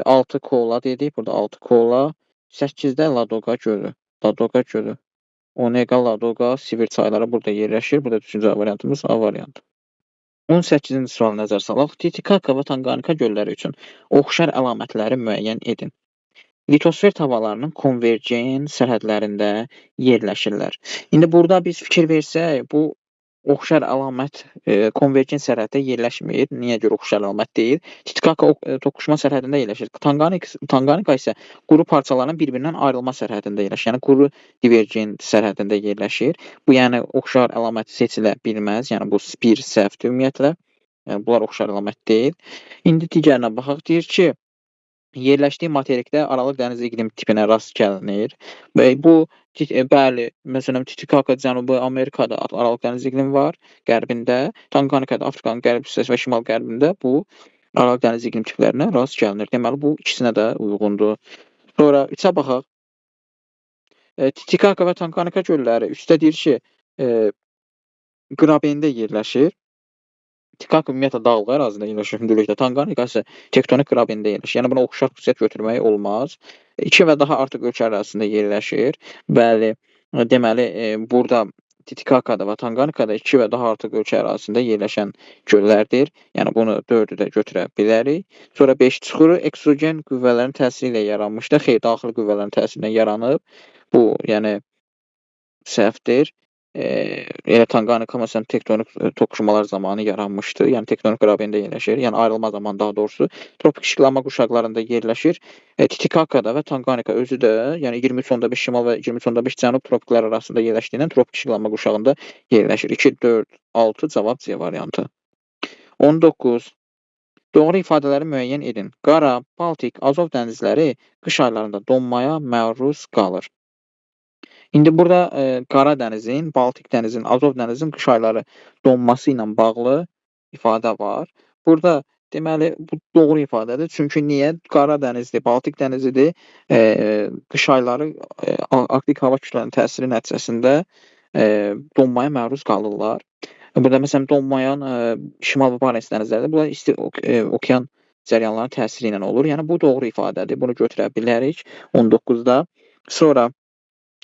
6 Kola dedik. Burada 6 Kola. 8-də Ladoqa gölü. Onega, Ladoqa, Sibir çayları burada yerləşir. Burada düşüncə variantımız A variantı. 18-ci sual nəzər salaq. Titikaka və Tanqanika gölləri üçün oxşar əlamətləri müəyyən edin. Litosfer havalarının konvergen sərhədlərində yerləşirlər. İndi burada biz fikir versək, bu oxşar əlamət konvergen sərhəddə yerləşmir. Niyə görə oxşar əlamət deyil? Titikaka toqquşma sərhədində yerləşir. Tanqanika isə quru parçaların bir-birindən ayrılma sərhədində yerləşir. Yəni quru divergent sərhədində yerləşir. Bu, yəni oxşar əlamət seçilə bilməz. Yəni bu bir səhvdir ümumiyyətlə. Yəni bunlar oxşar əlamət deyil. İndi digərinə baxaq. Deyir ki, yerləşdiyi materikdə Aralıq dəniz iqlim tipinə rast gəlinir. Bu, bəli, məsələn, Titikaka Cənubi Amerikada Aralıq dəniz iqlimi var, qərbində. Tanqanikada Afrikanın qərb hissəsi və şimal qərbində bu Aralıq dəniz iqlim tiplərinə rast gəlinir. Deməli, bu ikisinə də uyğundur. Sonra 3-ə baxaq. Titikaka və Tanqanika gölləri üstdə deyir ki, qrabendə yerləşir. Titikaka ümumiyyətlə dağlıq ərazidə yerləşir hündürlükdə. Tanqanika isə tektonik qrabendə yerləşir. Yəni buna oxşar xüsusiyyət götürmək olmaz. 2 və daha artıq ölkə ərazisində yerləşir. Bəli, deməli, burada Titikakada və Tanqanikada 2 və daha artıq ölkə ərazisində yerləşən göllərdir. Yəni bunu 4-ü də götürə bilərik. Sonra 5 çıxır. Eksogen qüvvələrin təsiri ilə yaranmışdır. Xeyr, daxili qüvvələrin təsiri ilə yaranıb. Bu, yəni səhvdir. Elə Tanqanika məsələn tektonik toqquşmalar zamanı yaranmışdır. Yəni tektonik qrabendə yerləşir. Yəni ayrılma zamanı daha doğrusu tropik işıqlanma quşaqlarında yerləşir. Titikakada və Tanqanika özü də, yəni 23.5 şimal və 23.5 cənub tropiklər arasında yerləşdiyindən tropik işıqlanma quşağında yerləşir. 2, 4, 6 cavab C variantı. 19. Doğru ifadələri müəyyən edin. Qara, Baltik, Azov dənizləri qış aylarında donmaya məruz qalır. İndi burada Qara dənizin, Baltik dənizin, Azov dənizin qış ayları donması ilə bağlı ifadə var. Burada deməli bu doğru ifadədir. Çünki niyə? Qara dənizdir, Baltik dənizidir. Qış ayları Arktik hava kütlələrinin təsiri nəticəsində donmaya məruz qalırlar. Burada məsələn donmayan Şimal və Barents dənizləridir. Bunlar isti okean cəryanlarının təsiri ilə olur. Yəni bu doğru ifadədir. Bunu götürə bilərik 19-da. Sonra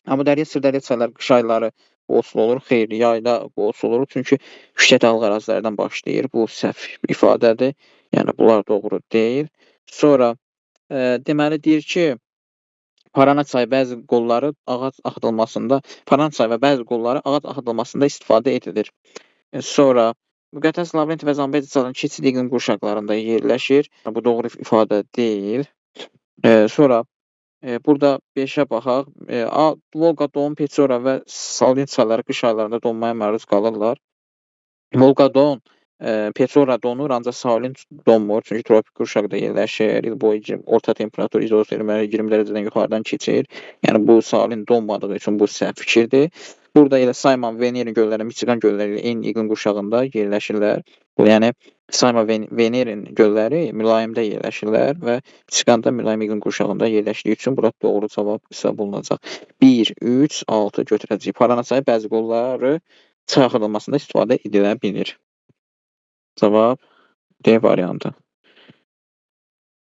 Amudərya, Sırdərya çayları qış ayları qoğusul olur. Xeyr, yayda qoğusul olur. Çünki yüksək dağlıq ərazilərdən başlayır. Bu səhv ifadədir. Yəni bunlar doğru deyil. Sonra deməli deyir ki, Parana çayı bəzi qolları ağac axıdılmasında, Parana çayı və bəzi qolları ağac axıdılmasında istifadə edilir. Sonra Müqəddəs Lavrenti və Zambezi çaylarının keçid iqlim qurşaqlarında yerləşir. Bu doğru ifadə deyil. Sonra burada 5-ə baxaq. Volqa, Don, Peçora və Salin çayları qış aylarında donmaya məruz qalırlar. Volqa, Don Petrora donur, ancaq sahilin donmur. Çünki tropik qurşaqda yerləşir. İl boyu orta temperatur izotərmiya 20 dərəcədən yuxarıdan keçir. Yəni bu sahilin donmadığı üçün bu səhv fikirdir. Burada elə Sayman, Venerin gölləri, Michigan gölləri ilə eyni iqlim qurşağında yerləşirlər. Yəni Sayman, Venerin gölləri mülayimdə yerləşirlər və Michiganda mülayim iqlim qurşağında yerləşdiyi üçün bura doğru cavab hesab olunacaq. 1, 3, 6 götürəcəyik. Parana çayı bəzi qolları çay axıdılmasında istifadə edilə bilir. Cavab D variantı.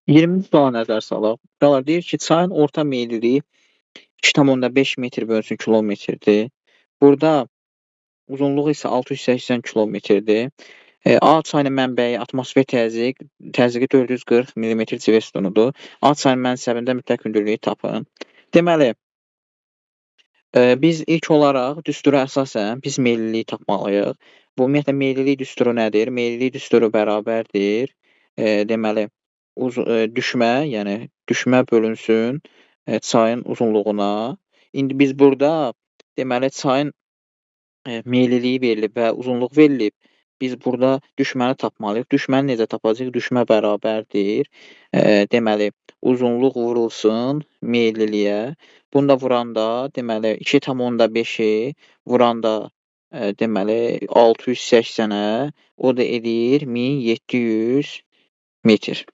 20-ci suala nəzər salaq. Buralar deyir ki, çayın orta meyliliyi 2,5 metr bölünsün kilometrdir. Burada uzunluğu isə 680 kilometrdir. A çayının mənbəyi atmosfer təzyiqi 440 mm civə sütunudur. A çayının mənsəbində mütləq hündürlüyü tapın. Deməli, biz ilk olaraq düstura əsasən biz meyliliyi tapmalıyıq. Bu ümumiyyətlə meylilik düsturu nədir? Meylilik düsturu bərabərdir. Deməli, düşmə bölünsün çayın uzunluğuna. İndi biz burada deməli çayın meyliliyi verilib və uzunluq verilib. Biz burada düşməni tapmalıyıq. Düşməni necə tapacağıq? Düşmə bərabərdir. Deməli, uzunluq vurulsun meyliliyə. Bunu da vuranda deməli 2,5-i vuranda deməli 680-ə, o da edir 1700 metr.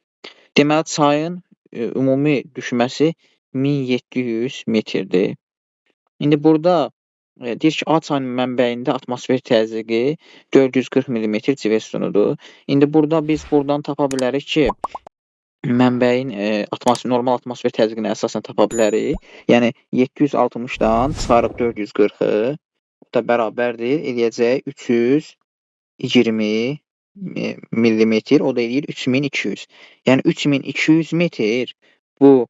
Deməli, çayın ümumi düşməsi 1700 metrdir. İndi burada deyir ki, A çayının mənbəyində atmosfer təzyiqi 440 mm civə sütunudur. İndi burada biz buradan tapa bilərik ki, mənbəyin normal atmosfer təzyiqinə əsasən tapa bilərik. Yəni 760-dan çıxarıq 440-ı, o da bərabərdir, eləyəcək 320 millimetr, o da eləyir 3200. Yəni 3200 metr bu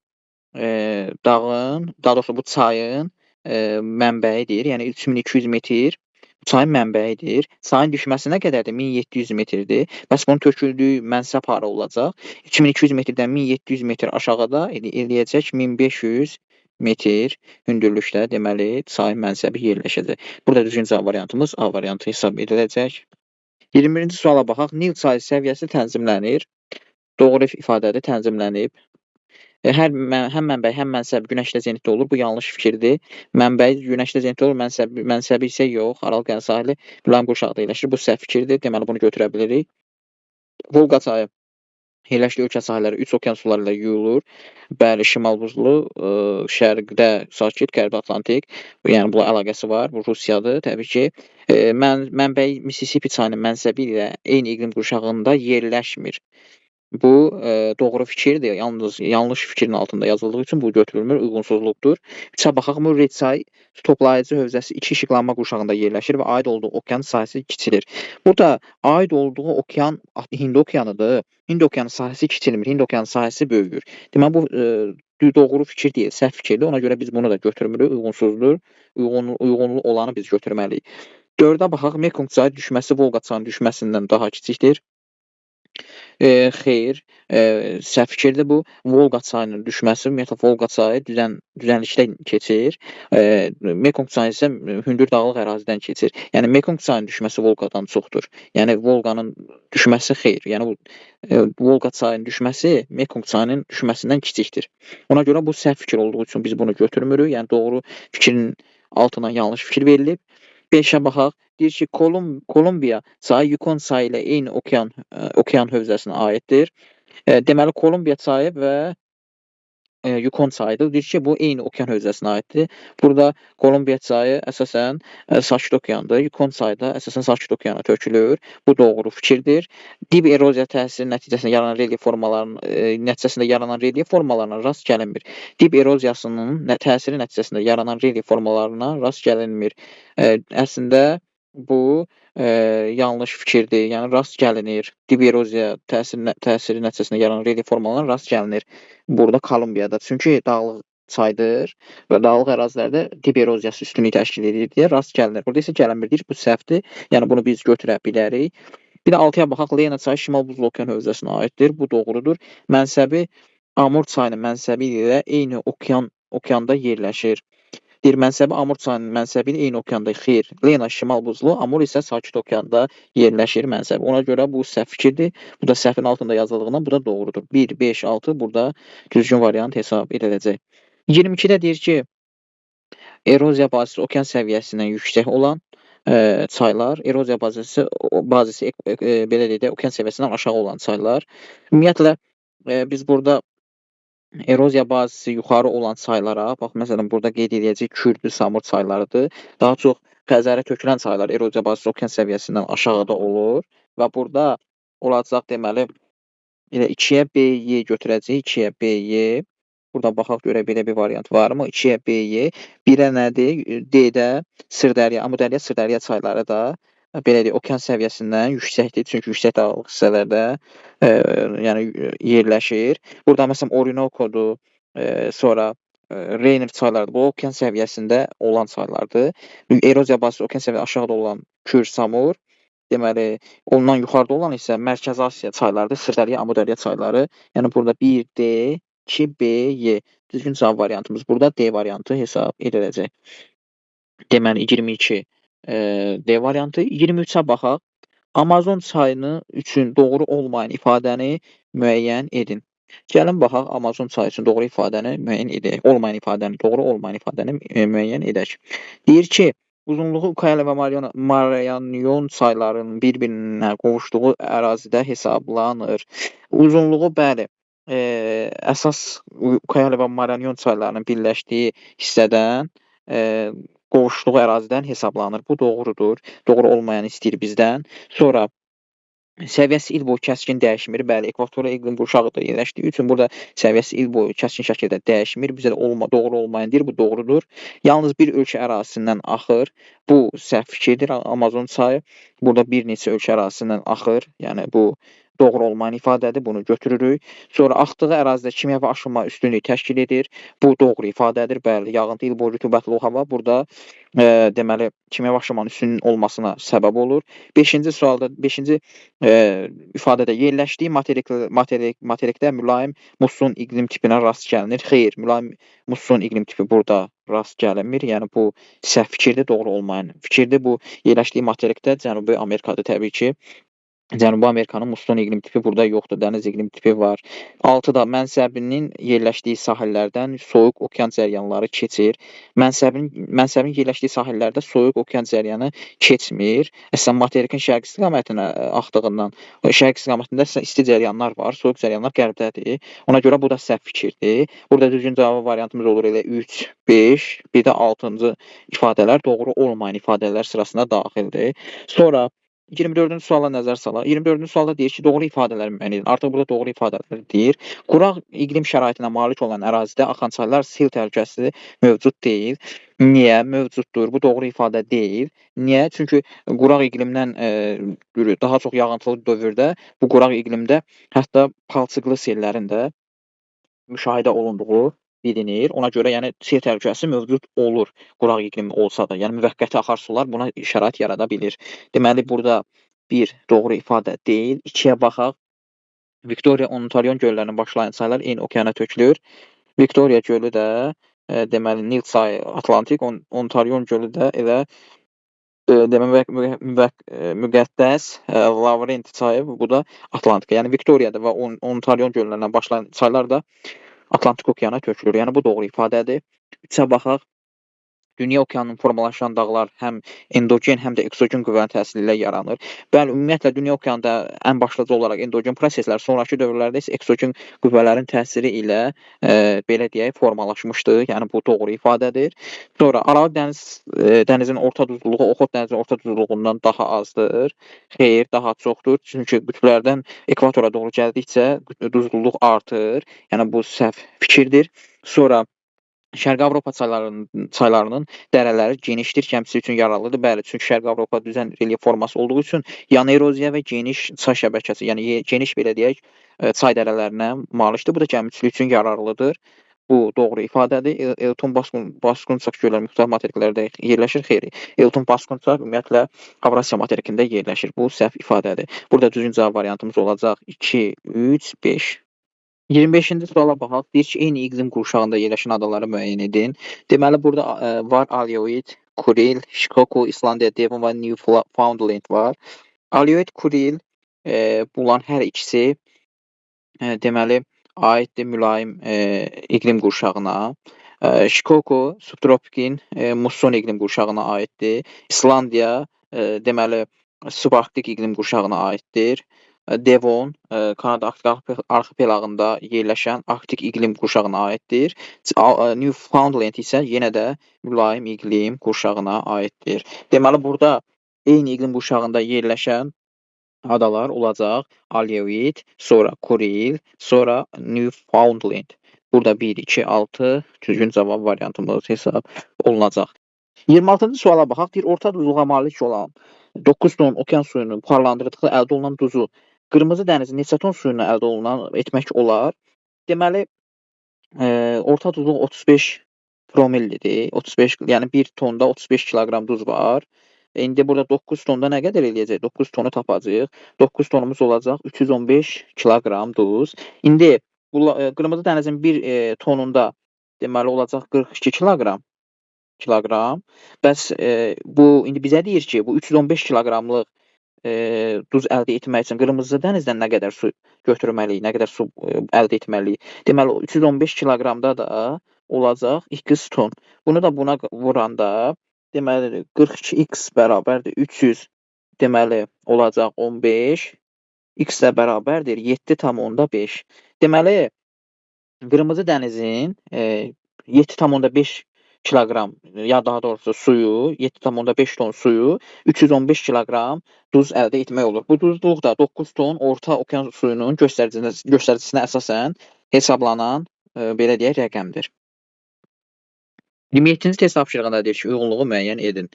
dağın, daha doğrusu bu çayın mənbəyidir. Yəni 3200 metr çayın mənbəyidir. Çayın düşməsi nə qədərdir? 1700 metrdir. Bəs bunun töküldüyü mənsəb hara olacaq? 2200 metrdən 1700 metr aşağıda eləyəcək 1500 metr hündürlükdə deməli çayın mənsəbi yerləşəcək. Burada düzgün cavab variantımız A variantı hesab ediləcək. 21-ci suala baxaq. Nil çayı səviyyəsi tənzimlənir. Doğru ifadədir, tənzimlənib. Həm mənbəy, həm mənsəb günəşdə zenitdə olur. Bu yanlış fikirdir. Mənbəy günəşdə zenitdə olur, mənsəbi isə yox. Aral Qəniz sahili mülayim qurşaqda yerləşir. Bu səhv fikirdir. Deməli, bunu götürə bilirik. Volqa çayı yerləşdiyi ölkə sahələri 3 okean suları ilə yuyulur. Bəli, şimal buzlu, şərqdə sakit, qərbdə Atlantik. Yəni, bunun əlaqəsi var. Bu Rusiyadır, təbii ki. Mənbəy Mississippi çayının mənsəbi ilə eyni iqlim qurşağında yerləşmir. Bu doğru fikirdir. Yalnız yanlış fikrin altında yazıldığı üçün bu götürülmür, uyğunsuzluqdur. 3-ə baxaq. Murray çayı su toplayıcı hövzəsi 2 işıqlanma qurşağında yerləşir və aid olduğu okean sahəsi kiçilir. Burada aid olduğu okean Hind okeanıdır. Hind okeanı sahəsi kiçilmir, Hind okeanı sahəsi böyüyür. Deməli, bu doğru fikir deyil, səhv fikirdir. Ona görə biz bunu da götürmürük, uyğunsuzdur. Uyğunluq olanı biz götürməliyik. 4-ə baxaq. Mekong çayı düşməsi Volqa çayının düşməsindən daha kiçikdir. Xeyr, səhv fikirdir bu. Volqa çayının düşməsi, ümumiyyətlə Volqa çayı düzənlikdə keçir. Mekong çayı isə hündür dağlıq ərazidən keçir. Yəni Mekong çayının düşməsi Volqadan çoxdur. Yəni Volqanın düşməsi xeyr. Yəni Volqa çayının düşməsi Mekong çayının düşməsindən kiçikdir. Ona görə bu səhv fikir olduğu üçün biz bunu götürmürük. Yəni doğru fikrin altına yanlış fikir verilib. 5-ə baxaq. Deyir ki, Kolumbiya çayı Yukon çayı ilə eyni okean hövzəsinə aiddir. Deməli, Kolumbiya çayı və Yukon çayıdır. Deyir ki, bu eyni okean hövzəsinə aiddir. Burada Kolumbiya çayı əsasən sakit okeandır. Yukon çayı da əsasən sakit okeana tökülür. Bu doğru fikirdir. Dib eroziya təsiri nəticəsində yaranan relief formalarına rast gəlinmir. Dib eroziyasının təsiri nəticəsində yaranan relief formalarına rast gəlinmir. Əslində bu yanlış fikirdir. Yəni rast gəlinir. Dib eroziya təsiri nəticəsində yaranan relief formalarına rast gəlinir. Burada Kolumbiyada. Çünki dağlıq çaydır və dağlıq ərazilərdə dib eroziyası üstünlük təşkil edir deyə rast gəlinir. Burada isə gəlinmir deyir. Bu səhvdir. Yəni bunu biz götürə bilərik. Bir də 6-ya baxaq. Lena çayı şimal buzlu okean hövzəsinə aiddir. Bu doğrudur. Mənsəbi Amur çayının mənsəbi ilə eyni okeanda yerləşir. Deyir mənsəbi Amur çayının mənsəbi ilə eyni okeanda. Xeyr, Lena şimal buzlu, Amur isə sakit okeanda yerləşir mənsəbi. Ona görə bu səhv fikirdir. Bu da səhvin altında yazıldığından bu da doğrudur. 1, 5, 6 burada düzgün variant hesab ediləcək. 22-də deyir ki, eroziya bazisi okean səviyyəsindən yüksək olan çaylar, eroziya bazisi belə deyək də, okean səviyyəsindən aşağı olan çaylar. Ümumiyyətlə biz burada eroziya bazisi yuxarı olan çaylara, bax məsələn burada qeyd edəcəyik Kürdü, Samur çaylarıdır. Daha çox Xəzərə tökülən çaylar eroziya bazisi okean səviyyəsindən aşağıda olur və burada olacaq deməli elə 2-yə BY götürəcəyik, 2-yə BY. Burada baxaq görə belə bir variant varmı? 2-yə BY, 1-ə nədir? D-də Sırdərya, Amudərya, Sırdərya çayları da belə deyək, okean səviyyəsindən yüksəkdir. Çünki yüksək dağlıq hissələrdə yəni yerləşir. Burada məsələn Orinokodur, sonra Reyner çaylarıdır. Bu okean səviyyəsində olan çaylardır. Eroziya bazisi okean səviyyəsindən aşağıda olan Kür, Samur, deməli, ondan yuxarıda olan isə Mərkəzi Asiya çaylarıdır, Sırdərya, Amudərya çayları. Yəni burada 1D, 2B-Y. Düzgün cavab variantımız burada D variantı hesab ediləcək. Deməli 22 D variantı. 23-ə baxaq. Amazon çayını üçün doğru olmayan ifadəni müəyyən edin. Gəlin baxaq Amazon çayı üçün doğru ifadəni müəyyən edək. Olmayan ifadəni, doğru olmayan ifadəni müəyyən edək. Deyir ki, uzunluğu Ukalə və Marayanyon çaylarının bir-birinə qovuşduğu ərazidə hesablanır. Uzunluğu bəli, əsas Ukalə və Marayanyon çaylarının birləşdiyi hissədən qovuşduğu ərazidən hesablanır. Bu doğrudur. Doğru olmayan istəyir bizdən. Sonra səviyyəsi il boyu kəskin dəyişmir. Bəli, ekvatorial iqlim qurşağıda yerləşdiyi üçün burada səviyyəsi il boyu kəskin şəkildə dəyişmir. Bizə doğru olmayan deyir, bu doğrudur. Yalnız bir ölkə ərazisindən axır. Bu səhv fikirdir. Amazon çayı burada bir neçə ölkə ərazisindən axır. Yəni bu doğru olmayan ifadədir. Bunu götürürük. Sonra axdığı ərazidə kimyəvi aşınma üstünlük təşkil edir. Bu doğru ifadədir. Bəli, yağıntı il boyu rütubətli hava burada deməli kimyəvi aşınmanın üstün olmasına səbəb olur. 5-ci sualda, 5-ci ifadədə yerləşdiyi materikdə mülayim musson iqlim tipinə rast gəlinir. Xeyr, mülayim musson iqlim tipi burada rast gəlinmir. Yəni bu səhv fikirdir, doğru olmayan fikirdir. Bu yerləşdiyi materikdə Cənubi Amerikadır təbii ki. Cənubi Amerikanın musson iqlim tipi burada yoxdur, dəniz iqlim tipi var. 6-da mənsəbinin yerləşdiyi sahillərdən soyuq okean cəryanları keçir. Mənsəbin yerləşdiyi sahillərdə soyuq okean cəryanı keçmir. Əslən, materikin şərq istiqamətinə axdığından, şərq istiqamətində isti cəryanlar var, soyuq cəryanlar qərbdədir. Ona görə bu da səhv fikirdir. Burada düzgün cavab variantımız olur elə 3, 5, bir də 6-cı ifadələr doğru olmayan ifadələr sırasına daxildir. Sonra 24-cü suala nəzər salaq. 24-cü sualda deyir ki, doğru ifadələr müəyyən edin. Artıq burada doğru ifadələr deyir. Quraq iqlim şəraitinə malik olan ərazidə axan çaylar sel təhlükəsi mövcud deyil. Niyə? Mövcuddur. Bu doğru ifadə deyil. Niyə? Çünki quraq iqlimdən daha çox yağıntılı dövrdə bu quraq iqlimdə hətta palçıqlı sellərin də müşahidə olunduğu bilinir. Ona görə yəni sel təhlükəsi mövcud olur, quraq iqlimi olsa da. Yəni müvəqqəti akarsular buna şərait yarada bilir. Deməli burada 1 doğru ifadə deyil. 2-yə baxaq. Viktoriya, Ontaryon göllərindən başlayan çaylar eyni okeana tökülür. Viktoriya gölü də deməli Nil çayı Atlantik, Ontaryon gölü də elə demək müqəddəs Lavrenti çayı, bu da Atlantika. Yəni Viktoriyada və Ontaryon göllərindən başlayan çaylar da Atlantik okeana tökülür. Yəni bu doğru ifadədir. 3-ə baxaq. Dünya okeanının formalaşan dağlar həm endogen, həm də eksogen qüvvənin təsiri ilə yaranır. Bəli, ümumiyyətlə dünya okeanında ən başlıca olaraq endogen proseslər, sonrakı dövrlərdə isə eksogen qüvvələrin təsiri ilə belə deyək, formalaşmışdır. Yəni bu doğru ifadədir. Sonra Aralıq dənizinin orta duzluluğu Oxot dənizinin orta duzluluğundan daha azdır. Xeyr, daha çoxdur. Çünki qütblərdən ekvatora doğru gəldikcə duzluluq artır. Yəni bu səhv fikirdir. Sonra Şərqi Avropa çaylarının dərələri genişdir, kəmçisi üçün yararlıdır. Bəli, çünki Şərqi Avropa düzən relyef forması olduğu üçün yan eroziya və geniş çay şəbəkəsi, yəni geniş belə deyək, çay dərələrinə malikdir. Bu da gəmiçilik üçün yararlıdır. Bu doğru ifadədir. Elton Baskunçak gölləri müxtəlif materiklərdə yerləşir. Xeyr, Elton Baskunçak ümumiyyətlə Avrasiya materikində yerləşir. Bu səhv ifadədir. Burada düzgün cavab variantımız olacaq 2, 3, 5. 25-ci suala baxaq. Deyir ki, eyni iqlim qurşağında yerləşən adaları müəyyən edin. Deməli, burada var Aleut, Kuril, Shikoku, İslandiya, Devon və Newfoundland var. Aleut, Kuril, bunların hər ikisi deməli, aiddir mülayim iqlim qurşağına. Shikoku subtropikin musson iqlim qurşağına aiddir. İslandiya deməli, subarktik iqlim qurşağına aiddir. Devon Kanada Arktik arxipelağında yerləşən arktik iqlim qurşağına aiddir. Newfoundland isə yenə də mülayim iqlim qurşağına aiddir. Deməli, burada eyni iqlim qurşağında yerləşən adalar olacaq Aleut, sonra Kuril, sonra Newfoundland. Burada 1, 2, 6 düzgün cavab variantımız hesab olunacaq. 26-cı suala baxaq. Deyir, orta duzluğa malik olan 9 ton okean suyunu buxarlandırdıqda əldə olunan duzu Qırmızı dənizin neçə ton suyunu əldə etmək olar? Deməli, orta duzluq 35 promillidir. 35, yəni 1 tonda 35 kiloqram duz var. İndi burada 9 tonda nə qədər eləyəcək? 9 tonu tapacağıq. 9 tonumuz olacaq 315 kiloqram duz. İndi Qırmızı dənizin 1 tonunda deməli olacaq 42 kiloqram. Bəs bu indi bizə deyir ki, bu 315 kiloqramlıq duz əldə etmək üçün Qırmızı dənizdən nə qədər su götürməliyik, nə qədər su əldə etməliyik? Deməli, 315 kiloqramda da olacaq x ton. Bunu da buna vuranda deməli 42x bərabərdir 300, deməli olacaq 15, x də bərabərdir 7,5. Deməli, Qırmızı dənizin 7,5 kiloqram, ya daha doğrusu suyu, 7,5 ton suyu 315 kiloqram duz əldə etmək olur. Bu duzluq da 9 ton orta okean suyunun göstəricinə əsasən hesablanan belə deyək rəqəmdir. 27-ci test tapşırığında deyir ki, uyğunluğu müəyyən edin.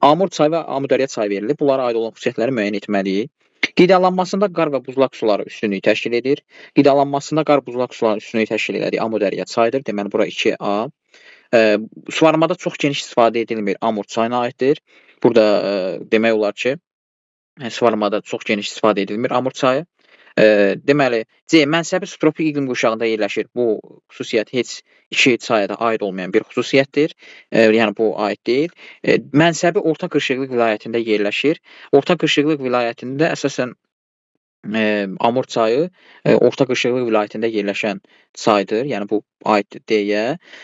Amur çayı və Amudərya çayı verilir. Bunlara aid olan xüsusiyyətləri müəyyən etməliyik. Qidalanmasında qar və buzlaq suları üstünlüyü təşkil edir. Qidalanmasında qar, buzlaq suları üstünlüyü təşkil edir. Amudərya çayıdır. Deməli, bura 2A. Suvarmada çox geniş istifadə edilmir. Amur çayına aiddir. Burada demək olar ki, suvarmada çox geniş istifadə edilmir Amur çayı. Deməli, C. Mənsəbi subtropik iqlim qurşağında yerləşir. Bu xüsusiyyət heç iki çaya da aid olmayan bir xüsusiyyətdir. Yəni, bu aid deyil. Mənsəbi orta qırşıqlıq vilayətində yerləşir. Orta qırşıqlıq vilayətində əsasən Amur çayı orta qırşıqlıq vilayətində yerləşən çaydır. Yəni, bu aiddir D-yə.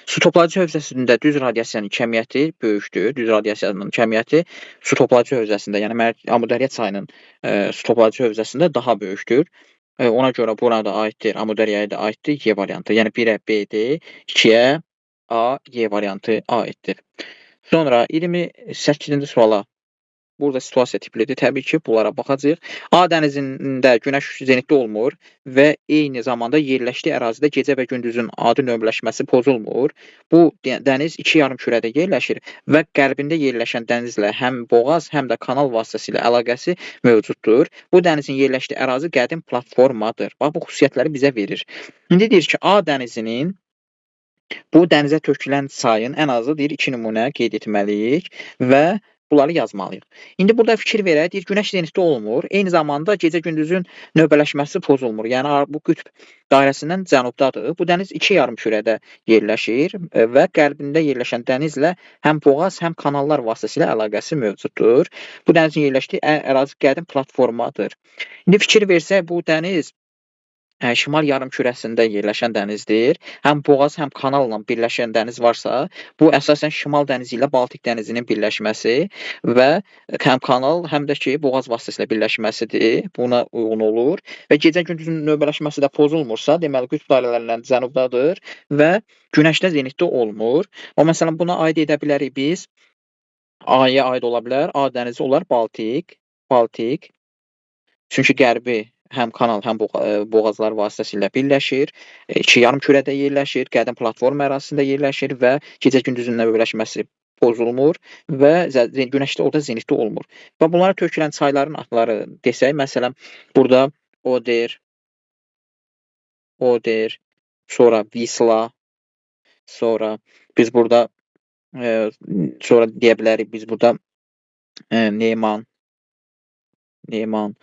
Su toplayıcı hövzəsində düz radiasiyanın kəmiyyəti böyükdür. Düz radiasiyanın kəmiyyəti su toplayıcı hövzəsində, yəni Amudərya çayının su toplayıcı hövzəsində daha böyükdür. Ona görə buna da aiddir, Amudəryaya da aiddir Y variantı. Yəni 1-ə B-dir, 2-yə A, Y variantı aiddir. Sonra 28-ci suala. Burada situasiya tiplidir. Təbii ki, bunlara baxacağıq. A dənizində günəş zenitdə olmur və eyni zamanda yerləşdiyi ərazidə gecə və gündüzün adi növbələşməsi pozulmur. Bu dəniz iki yarımkürədə yerləşir və qərbində yerləşən dənizlə həm boğaz, həm də kanal vasitəsilə əlaqəsi mövcuddur. Bu dənizin yerləşdiyi ərazi qədim platformadır. Bax, bu xüsusiyyətləri bizə verir. İndi deyir ki, A dənizinin bu dənizə tökülən çayın ən azı deyir 2 nümunə qeyd etməliyik və bunları yazmalıyıq. İndi burada fikir verək, deyir, günəş zenitdə olmur, eyni zamanda gecə-gündüzün növbələşməsi pozulmur. Yəni, bu qütb dairəsindən cənubdadır. Bu dəniz iki yarımkürədə yerləşir və qərbində yerləşən dənizlə həm boğaz, həm kanallar vasitəsilə əlaqəsi mövcuddur. Bu dənizin yerləşdiyi ərazi qədim platformadır. İndi fikir versək, bu dəniz şimal yarımkürəsində yerləşən dənizdir. Həm boğaz, həm kanalla birləşən dəniz varsa, bu əsasən Şimal dənizi ilə Baltik dənizinin birləşməsi və həm kanal, həm də ki, boğaz vasitəsilə birləşməsidir. Buna uyğun olur və gecə-gündüzün növbələşməsi də pozulmursa, deməli, qütb dairələrindən cənubdadır və günəşdə zenitdə olmur. O, məsələn, buna aid edə bilərik biz. A-ya aid ola bilər. A dənizi olar Baltik. Çünki qərbi həm kanal, həm boğazlar vasitəsilə birləşir. İki yarımkürədə yerləşir, qədim platforma ərazisində yerləşir və gecə-gündüzün növbələşməsi pozulmur və günəşdə orada zenitdə olmur. Və bunlara tökülən çayların adları desək, məsələn, burada Oder, sonra Visla, sonra biz burada sonra deyə bilərik biz burada Neman, Neman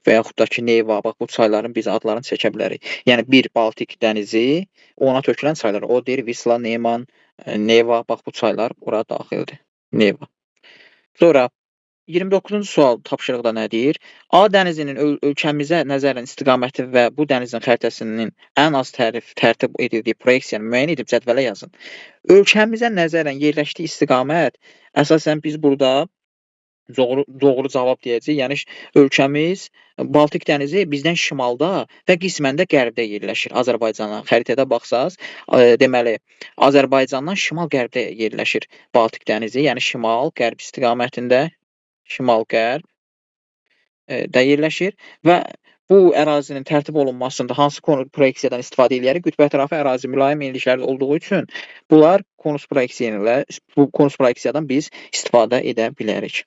və yaxud da ki, Neva. Bax, bu çayların biz adlarını çəkə bilərik. Yəni, bir Baltik dənizi, ona tökülən çaylar. Oder, Visla, Neman, Neva. Bax, bu çaylar ora daxildir. Neva. Sonra 29-cu sual tapşırıqda nə deyir? A dənizinin ölkəmizə nəzərən istiqaməti və bu dənizin xəritəsinin ən az tərtib edildiyi proyeksiyanı müəyyən edib cədvələ yazın. Ölkəmizə nəzərən yerləşdiyi istiqamət, əsasən biz burada doğru cavab deyəcəyik. Yəni ölkəmiz Baltik dənizi bizdən şimalda və qismən də qərbdə yerləşir Azərbaycana. Xəritədə baxsaz, deməli Azərbaycandan şimal-qərbdə yerləşir Baltik dənizi, yəni şimal-qərb istiqamətində, şimal-qərb də yerləşir və bu ərazinin tərtib olunmasında hansı proyeksiyadan istifadə edərik? Qütbətərafı ərazi mülayim enliklərdə olduğu üçün bunlar konus proyeksiyadan biz istifadə edə bilərik.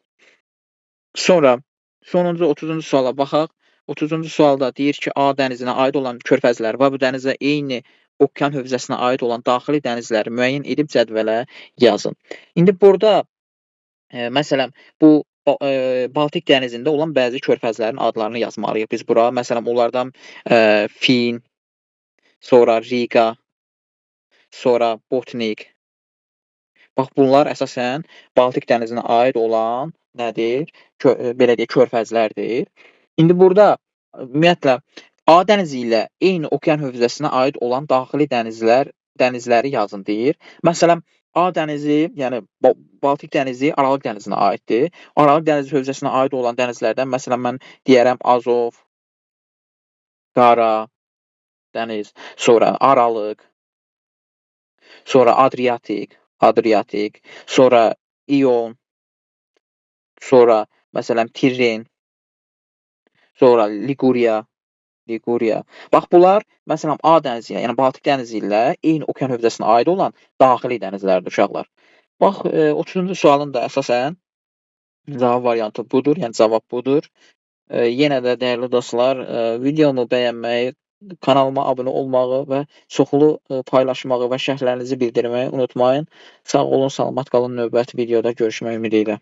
Sonra sonuncu 30-cu suala baxaq. 30-cu sualda deyir ki, A dənizinə aid olan körfəzlər və bu dənizə eyni okean hövzəsinə aid olan daxili dənizləri müəyyən edib cədvələ yazın. İndi burada məsələn bu Baltik dənizində olan bəzi körfəzlərin adlarını yazmalıyıq biz bura. Məsələn, onlardan Fin, sonra Riga, sonra Botnik. Bax, bunlar əsasən Baltik dənizinə aid olan nədir? Belə deyək, körfəzlərdir. İndi burada ümumiyyətlə A dənizi ilə eyni okean hövzəsinə aid olan daxili dənizləri yazın deyir. Məsələn, A dənizi, yəni Baltik dənizi Aralıq dənizinə aiddir. Aralıq dənizi hövzəsinə aid olan dənizlərdən məsələn mən deyərəm Azov, Qara dəniz, sonra Aralıq, sonra Adriatik, sonra İon, sonra məsələn Tirren, sonra Liguriya. Bax, bunlar məsələn A dənizi ilə, yəni Baltik dənizi ilə eyni okean hövzəsinə aid olan daxili dənizlərdir uşaqlar. Bax, 30-cu sualın da əsasən cavab variantı budur, yəni cavab budur. Yenə də dəyərli dostlar, videomu bəyənməyi, kanalıma abunə olmağı və çoxlu paylaşmağı və şərhlərinizi bildirməyi unutmayın. Sağ olun, salamat qalın. Növbəti videoda görüşmək ümidi ilə.